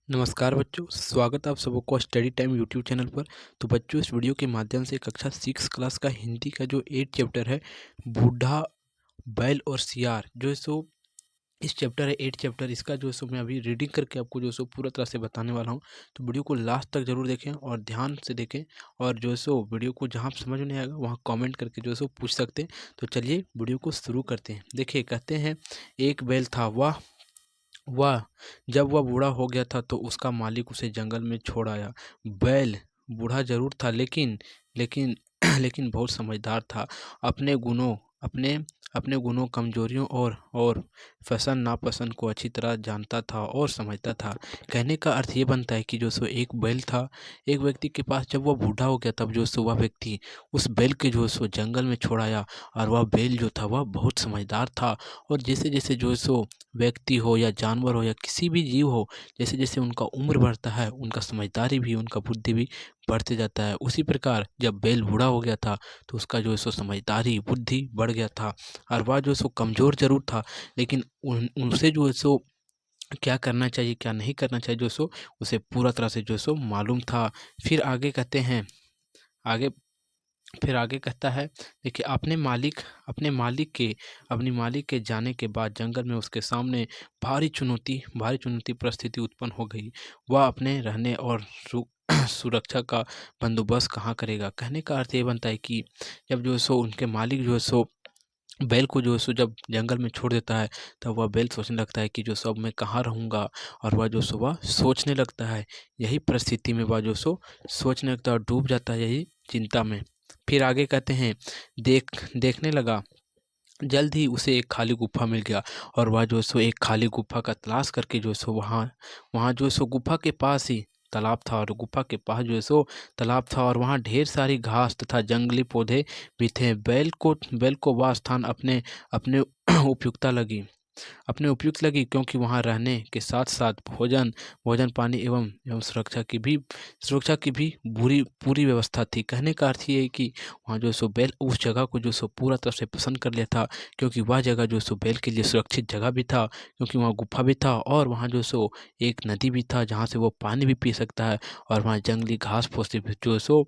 नमस्कार बच्चों, स्वागत है आप सबको स्टडी टाइम यूट्यूब चैनल पर। तो बच्चों, इस वीडियो के माध्यम से कक्षा 6 क्लास का हिंदी का जो 8 चैप्टर है, बूढ़ा, बैल और सियार, जो है सो इस चैप्टर है 8 चैप्टर, इसका जो है सो मैं अभी रीडिंग करके आपको जो है सो पूरा तरह से बताने वाला हूँ। तो वीडियो को लास्ट तक जरूर देखें और ध्यान से देखें, और जो है सो वीडियो को जहाँ समझ में नहीं आएगा वहाँ कमेंट करके जो है सो पूछ सकते हैं। तो चलिए वीडियो को शुरू करते हैं। देखिए, कहते हैं, एक बैल था, वह जब वह बूढ़ा हो गया था तो उसका मालिक उसे जंगल में छोड़ आया। बैल बूढ़ा जरूर था, लेकिन लेकिन लेकिन बहुत समझदार था। अपने गुणों अपने अपने गुणों, कमजोरियों और पसंद नापसंद को अच्छी तरह जानता था और समझता था। कहने का अर्थ ये बनता है कि जो सो एक बैल था, एक व्यक्ति के पास। जब वह बूढ़ा हो गया तब जो सो वह व्यक्ति उस बैल के जो सो जंगल में छोड़ आया, और वह बैल जो था वह बहुत समझदार था। और जैसे जैसे जो सो व्यक्ति हो या जानवर हो या किसी भी जीव हो, जैसे जैसे उनका उम्र बढ़ता है, उनका समझदारी भी, उनका बुद्धि भी बढ़ते जाता है। उसी प्रकार जब बैल बूढ़ा हो गया था तो उसका जो है सो समझदारी, बुद्धि बढ़ गया था। और वह जो है सो कमज़ोर जरूर था, लेकिन उनसे जो है सो क्या करना चाहिए, क्या नहीं करना चाहिए, जो है सो उसे पूरा तरह से जो है सो मालूम था। फिर आगे कहते हैं, आगे फिर आगे कहता है, देखिए, अपने मालिक के जाने के बाद जंगल में उसके सामने भारी चुनौती परिस्थिति उत्पन्न हो गई। वह अपने रहने और सुरक्षा का बंदोबस्त कहाँ करेगा। कहने का अर्थ ये बनता है कि जब जो है सो उनके मालिक जो है सो बैल को जो है सो जब जंगल में छोड़ देता है, तब वह बैल सोचने लगता है कि जो सब मैं कहाँ रहूँगा। और वह जो सो वह सोचने लगता है, यही परिस्थिति में वह जो सो सोचने लगता है और डूब जाता है यही चिंता में। फिर आगे कहते हैं, देखने लगा, जल्द ही उसे एक खाली गुफा मिल गया। और वह जो सो एक खाली गुफा का तलाश करके जो सो वहाँ वहाँ जो सो गुफा के पास ही तालाब था, और गुफा के पास जो है सो तालाब था, और वहाँ ढेर सारी घास तथा जंगली पौधे भी थे। बैल को वह स्थान अपने अपने उपयुक्त लगी, क्योंकि वहाँ रहने के साथ साथ भोजन पानी एवं सुरक्षा की भी बुरी पूरी व्यवस्था थी। कहने का अर्थ ये है कि वहाँ जो सो बैल उस जगह को जो सो पूरा तरह से पसंद कर लिया था, क्योंकि वह जगह जो सो बैल के लिए सुरक्षित जगह भी था, क्योंकि वहाँ गुफा भी था, और वहाँ जो सो एक नदी भी था जहाँ से वो पानी भी पी सकता है। और वहाँ जंगली घास फूस भी जो सो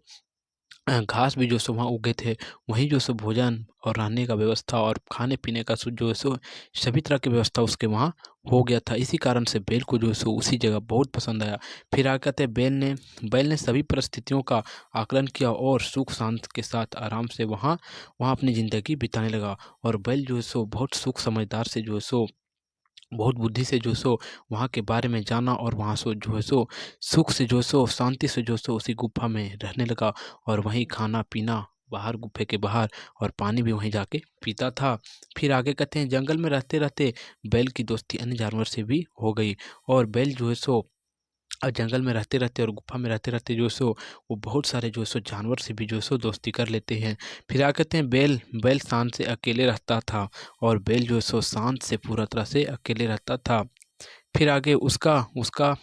घास भी जो सो वहाँ उगे थे। वहीं जो सो भोजन और रहने का व्यवस्था और खाने पीने का जो है सो सभी तरह की व्यवस्था उसके वहाँ हो गया था। इसी कारण से बैल को जो है सो उसी जगह बहुत पसंद आया। फिर आगे कहते हैं, बैल ने सभी परिस्थितियों का आकलन किया और सुख शांत के साथ आराम से वहाँ वहाँ अपनी ज़िंदगी बिताने लगा। और बैल जो है सो बहुत सुख समझदार से जो है सो बहुत बुद्धि से जो सो वहाँ के बारे में जाना, और वहाँ सो जो है सो सुख से जो सो शांति से जो सो उसी गुफा में रहने लगा। और वहीं खाना पीना बाहर, गुफे के बाहर, और पानी भी वहीं जाके पीता था। फिर आगे कहते हैं, जंगल में रहते रहते बैल की दोस्ती अन्य जानवर से भी हो गई। और बैल जो है सो जंगल में रहते रहते और गुफा में रहते रहते जो सो वो बहुत सारे जो सो जानवर से भी जो सो दोस्ती कर लेते हैं। फिर क्या कहते हैं, बैल बैल शांत से अकेले रहता था, और बैल जो सो शांत से पूरा तरह से अकेले रहता था। फिर आगे उसका उसका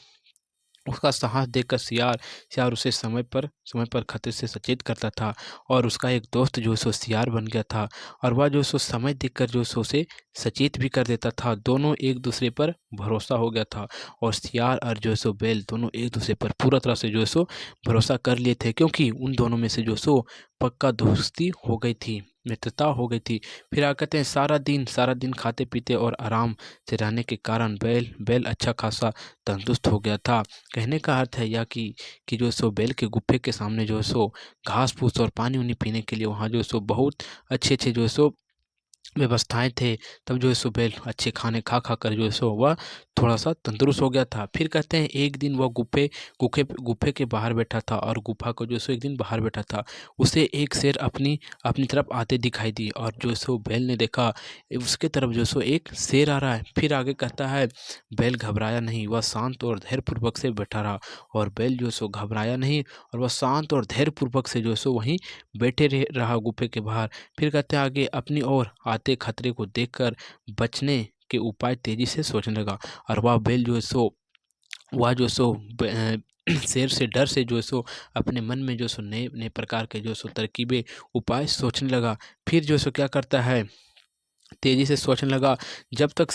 उसका साहस देखकर सियार उसे समय पर खतरे से सचेत करता था। और उसका एक दोस्त जो सो सियार बन गया था, और वह जो सो समय देखकर जो सो उसे सचेत भी कर देता था। दोनों एक दूसरे पर भरोसा हो गया था, और सियार और जो सो बैल दोनों एक दूसरे पर पूरा तरह से जो सो भरोसा कर लिए थे, क्योंकि उन दोनों में से जो सो पक्का दोस्ती हो गई थी, मित्रता हो गई थी। फिर आ कहते हैं, सारा दिन खाते पीते और आराम से रहने के कारण बैल बैल अच्छा खासा तंदुरुस्त हो गया था। कहने का अर्थ है यह कि जो सो बैल के गुफे के सामने जो सो घास फूस और पानी उनी पीने के लिए वहाँ जो सो बहुत अच्छे अच्छे जो सो व्यवस्थाएं थे। तब जो है सो बैल अच्छे खाने खा खा कर जो है सो वह थोड़ा सा तंदुरुस्त हो गया था। फिर कहते हैं, एक दिन वह गुफे के बाहर बैठा था, और गुफा को जो सो एक दिन बाहर बैठा था। उसे एक शेर अपनी अपनी तरफ आते दिखाई दी, और जो सो बैल ने देखा उसके तरफ जो सो एक शेर आ रहा है। फिर आगे कहता है, बैल घबराया नहीं, वह शांत और धैर्यपूर्वक से बैठा रहा। और बैल जो सो घबराया नहीं, और वह शांत और धैर्यपूर्वक से जो सो वहीं रहा गुफे के बाहर। फिर कहते हैं आगे, अपनी ओर आते खतरे को देखकर बचने के उपाय तेजी से सोचने लगा। और वह जो सो शेर से डर से जो सो अपने मन में जो सो नए नए प्रकार के जो सो तरकीबें उपाय सोचने लगा। फिर जो सो क्या करता है, तेजी से सोचने लगा। जब तक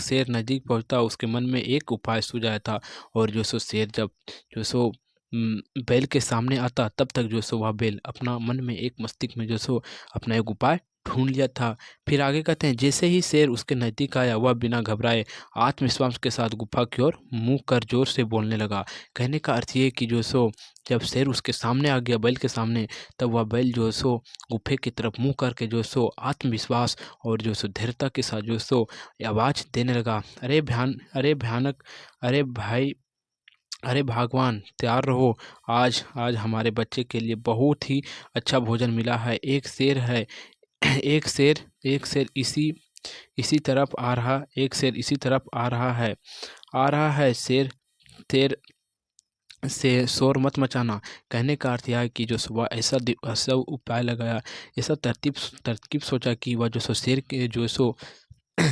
शेर नज़दीक पहुंचता उसके मन में एक उपाय सूझा था। और जो सो शेर जब जो सो बैल के सामने आता तब तक जो सो वह बैल अपना मन में एक मस्तिष्क में जो सो अपना एक उपाय ढूंढ लिया था। फिर आगे कहते हैं, जैसे ही शेर उसके नज़दीक आया वह बिना घबराए आत्मविश्वास के साथ गुफा की ओर मुँह कर जोर से बोलने लगा। कहने का अर्थ ये है कि जो सो जब शेर उसके सामने आ गया बैल के सामने, तब वह बैल जो सो गुफे की तरफ मुँह करके जो सो आत्मविश्वास और जो सो धीरता के साथ जो सो आवाज़ देने लगा। अरे भयानक, अरे भाई, अरे भगवान, तैयार रहो। आज आज हमारे बच्चे के लिए बहुत ही अच्छा भोजन मिला है। एक शेर है, एक शेर इसी इसी तरफ आ रहा, एक शेर इसी तरफ आ रहा है। शेर शेर से शोर मत मचाना। कहने का अर्थ यह है कि जो सुबह ऐसा उपाय लगाया, ऐसा तरकीब सोचा कि वह जो सो शेर के जो सो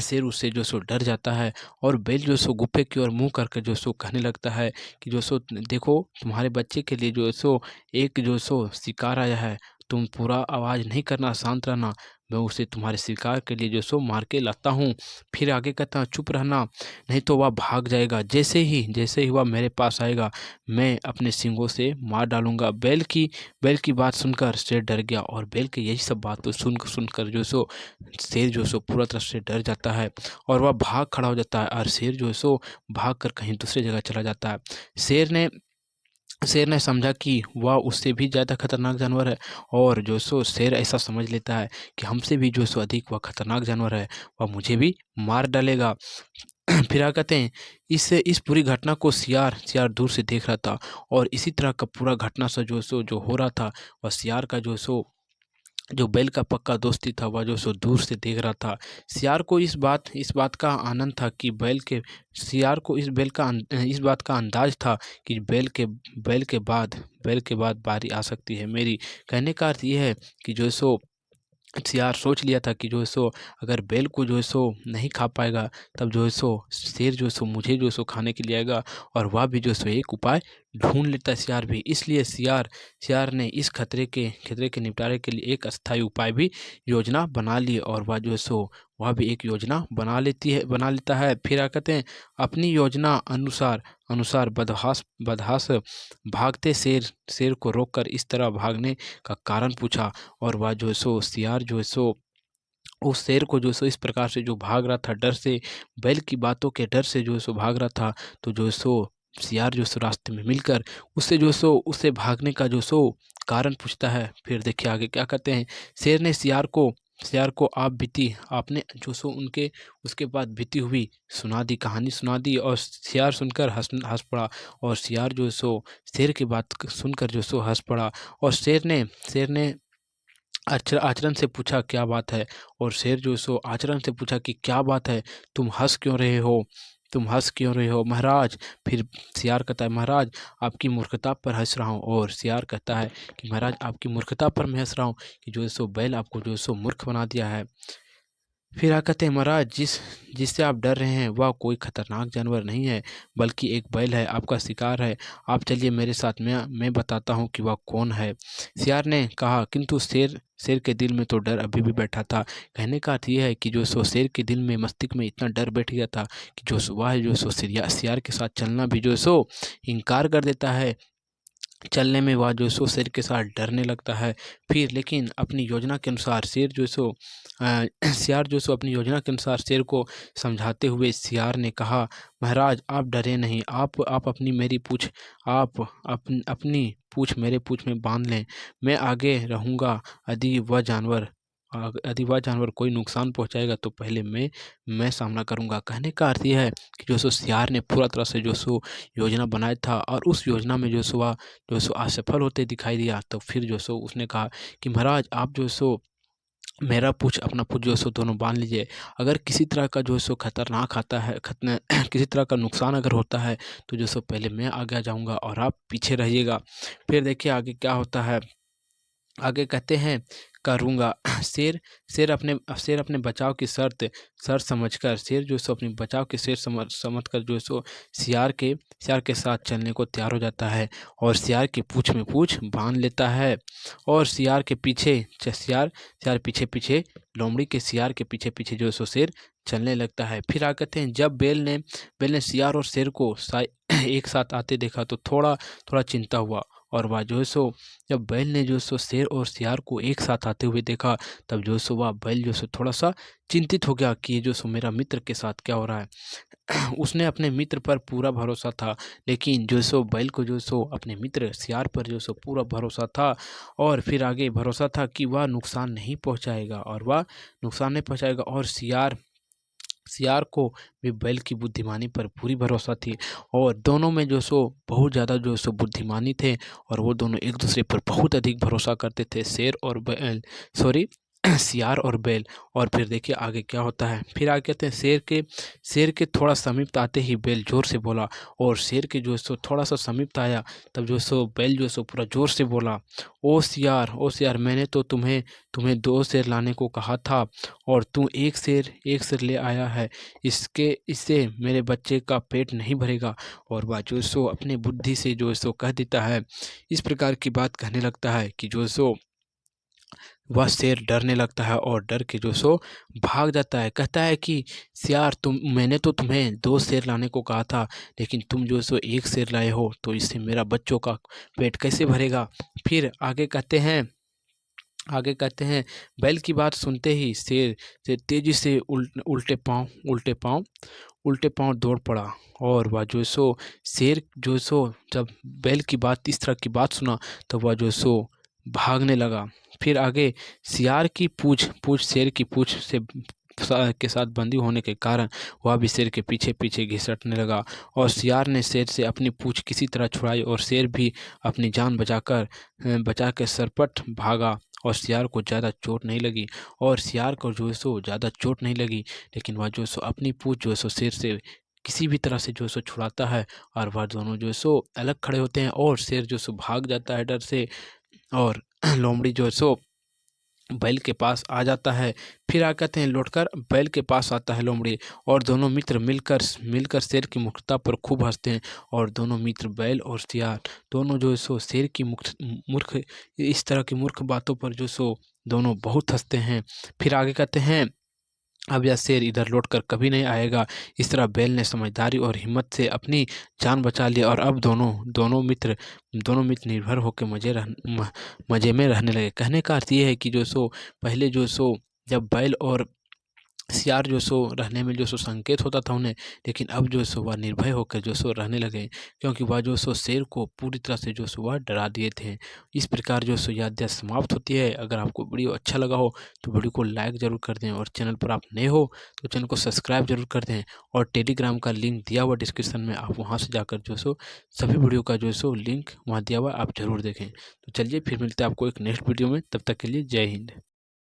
शेर उससे जो सो डर जाता है। और बैल जो सो गुफे की ओर मुँह करके जो सो कहने लगता है कि जो सो देखो, तुम्हारे बच्चे के लिए जो सो एक जो सो शिकार आया है। तुम पूरा आवाज़ नहीं करना, शांत रहना। मैं उसे तुम्हारे शिकार के लिए जो सो मार के लाता हूँ। फिर आगे कहता हूँ, चुप रहना, नहीं तो वह भाग जाएगा। जैसे ही वह मेरे पास आएगा, मैं अपने सींगों से मार डालूंगा। बैल की बात सुनकर शेर डर गया। और बैल की यही सब बात सुनकर जो सो शेर जो सो पूरा तरह से डर जाता है और वह भाग खड़ा हो जाता है। और शेर जो है सो भाग कर कहीं दूसरी जगह चला जाता है। शेर ने शेर ने समझा कि वह उससे भी ज़्यादा खतरनाक जानवर है। और जो सो शेर ऐसा समझ लेता है कि हमसे भी जो सो अधिक वह खतरनाक जानवर है, वह मुझे भी मार डालेगा। फिर क्या कहते हैं, इस पूरी घटना को सियार दूर से देख रहा था। और इसी तरह का पूरा घटना सा जो हो रहा था, वह सियार का जो बैल का पक्का दोस्ती था, वह जो सो दूर से देख रहा था। सियार को इस बात का आनंद था कि सियार को इस बात का अंदाज था कि बैल के बाद बारी आ सकती है मेरी। कहने का अर्थ ये है कि जो सो सियार सोच लिया था कि जो है सो अगर बैल को जो है सो नहीं खा पाएगा, तब जो है सो शेर जो है सो मुझे जो है सो खाने के लिए आएगा। और वह भी जो है सो एक उपाय ढूंढ लेता है सियार भी। इसलिए सियार ने इस खतरे के निपटारे के लिए एक अस्थायी उपाय भी योजना बना ली। और वह जो है सो वह भी एक योजना बना लेता है। फिर क्या कहते हैं, अपनी योजना अनुसार अनुसार बदहास भागते शेर को रोककर इस तरह भागने का कारण पूछा। और वह जो है सो सियार जो है सो उस शेर को जो सो इस प्रकार से जो भाग रहा था डर से, बैल की बातों के डर से जो सो भाग रहा था। तो जो सो सियार जो सो रास्ते में मिलकर उससे भागने का जो सो कारण पूछता है। फिर देखिए आगे क्या कहते हैं, शेर ने सियार को आपने जो सो उनके उसके बाद बीती हुई कहानी सुना दी। और सियार सुनकर हंस पड़ा। और सियार जो सो शेर की बात सुनकर जो सो हंस पड़ा। और शेर ने आचरण से पूछा, क्या बात है? और शेर जो सो आचरण से पूछा कि क्या बात है, तुम हंस क्यों रहे हो? महाराज? फिर सियार कहता है, महाराज, आपकी मूर्खता पर हंस रहा हूँ। और सियार कहता है कि महाराज, आपकी मूर्खता पर मैं हंस रहा हूँ कि जो है सो बैल आपको जो है सो मूर्ख बना दिया है। फिर क्या कहते हैं, महाराज, जिससे आप डर रहे हैं वह कोई खतरनाक जानवर नहीं है, बल्कि एक बैल है, आपका शिकार है। आप चलिए मेरे साथ, मैं बताता हूँ कि वह कौन है। सियार ने कहा, किंतु शेर के दिल में तो डर अभी भी बैठा था। कहने का अर्थ यह है कि जो सो शेर के दिल में मस्तिष्क में इतना डर बैठ गया था कि वह जो सो सियार के साथ चलना भी जो सो इनकार कर देता है। चलने में वह जो सो शेर के साथ डरने लगता है। फिर लेकिन अपनी योजना के अनुसार सियार जो सो अपनी योजना के अनुसार शेर को समझाते हुए सियार ने कहा, महाराज, आप डरे नहीं, आप अपनी पूँछ मेरे पूँछ में बांध लें, मैं आगे रहूँगा। यदि वह जानवर कोई नुकसान पहुंचाएगा तो पहले मैं सामना करूंगा। कहने का अर्थ यह है कि जो सो सियार ने पूरा तरह से जो सो योजना बनाया था। और उस योजना में जो सो असफल होते दिखाई दिया। तो फिर जो सो उसने कहा कि महाराज, आप जो सो मेरा पूँछ अपना पूँछ जो सो दोनों बांध लीजिए। अगर किसी तरह का जो सो खतरनाक आता है किसी तरह का नुकसान अगर होता है, तो जो सो पहले मैं आगे आ जाऊंगा और आप पीछे रहिएगा। फिर देखिए आगे क्या होता है। आगे कहते हैं, करूँगा। शेर अपने बचाव की शर्त समझकर शेर जो है सो अपने बचाव की शर्त समझकर जो है सो शियार के साथ चलने को तैयार हो जाता है और शियार की पूँछ में पूँछ बाँध लेता है और शियार पीछे-पीछे लोमड़ी के शियार के पीछे-पीछे जो है सो शेर चलने लगता है। फिर आगे कहते हैं जब बेल ने शियार और शेर को एक साथ आते देखा तो थोड़ा चिंता हुआ और वह जो है सो जब बैल ने जो है सो शेर और शियार को एक साथ आते हुए देखा तब जो है सो वह बैल जो है सो थोड़ा-सा चिंतित हो गया कि ये जो सो मेरा मित्र के साथ क्या हो रहा है। उसने अपने मित्र पर पूरा भरोसा था, लेकिन जो सो बैल को जो सो अपने मित्र शियार पर जो सो पूरा भरोसा था और फिर आगे भरोसा था कि वह नुकसान नहीं पहुँचाएगा और शियार को भी बैल की बुद्धिमानी पर पूरी भरोसा थी और दोनों में जो सो बहुत ज़्यादा जो सो बुद्धिमानी थे और वो दोनों एक दूसरे पर बहुत अधिक भरोसा करते थे शियार और बैल। और फिर देखिए आगे क्या होता है। फिर आगे कहते हैं शेर के थोड़ा समीप आते ही बैल जोर से बोला और शेर के जो सो थोड़ा सा समीप आया तब जो सो बैल जो सो पूरा जोर से बोला, ओ शियार मैंने तो तुम्हें 2 शेर लाने को कहा था और तू एक शेर ले आया है। इससे मेरे बच्चे का पेट नहीं भरेगा। और वह जो सो अपनी बुद्धि से जो सो कह देता है, इस प्रकार की बात कहने लगता है कि जो सो वह शेर डरने लगता है और डर के जो सो भाग जाता है। कहता है कि शियार मैंने तो तुम्हें 2 शेर लाने को कहा था, लेकिन तुम जो सो 1 शेर लाए हो, तो इससे मेरा बच्चों का पेट कैसे भरेगा? फिर आगे कहते हैं बैल की बात सुनते ही शेर तेजी से उल्टे पाँव दौड़ पड़ा और वह जो सो शेर जो सो जब बैल की बात इस तरह की बात सुना तो वह जो सो भागने लगा। फिर आगे शियार की पूँछ शेर की पूँछ के साथ बंधी होने के कारण वह भी शेर के पीछे-पीछे घिसटने लगा और शियार ने शेर से अपनी पूँछ किसी तरह छुड़ाई और शेर भी अपनी जान बचा के सरपट भागा और शियार को ज़्यादा चोट नहीं लगी लेकिन वह जो सो अपनी पूँछ जो सो शेर से किसी भी तरह से जो सो छुड़ाता है और वह दोनों जो सो अलग खड़े होते हैं और शेर जो सो भाग जाता है डर से और लोमड़ी जो सो बैल के पास आ जाता है। फिर कहते हैं लौटकर बैल के पास आता है लोमड़ी और दोनों मित्र मिलकर शेर की मूर्खता पर खूब हंसते हैं और दोनों मित्र बैल और शियार दोनों जो सो शेर की मूर्ख इस तरह की मूर्ख बातों पर जो सो दोनों बहुत हंसते हैं। फिर आगे कहते हैं अब यह शेर इधर लौटकर कभी नहीं आएगा। इस तरह बैल ने समझदारी और हिम्मत से अपनी जान बचा ली और अब दोनों मित्र निर्भर होकर मज़े में रहने लगे। कहने का अर्थ ये है कि जो सो पहले जो सो जब बैल और शियार जो सो रहने में जो सो संकेत होता था उन्हें, लेकिन अब जो सो वह निर्भय होकर जो सो रहने लगे क्योंकि वह जो सो शेर को पूरी तरह से जो सो वह डरा दिए थे। इस प्रकार जो सो यह अध्याय समाप्त होती है। अगर आपको वीडियो अच्छा लगा हो तो वीडियो को लाइक ज़रूर कर दें और चैनल पर आप नए हो तो चैनल को सब्सक्राइब ज़रूर कर दें और टेलीग्राम का लिंक दिया हुआ डिस्क्रिप्शन में, आप वहाँ से जाकर जो सो सभी वीडियो का जो सो लिंक वहाँ दिया हुआ आप ज़रूर देखें। तो चलिए फिर मिलते हैं आपको एक नेक्स्ट वीडियो में, तब तक के लिए जय हिंद।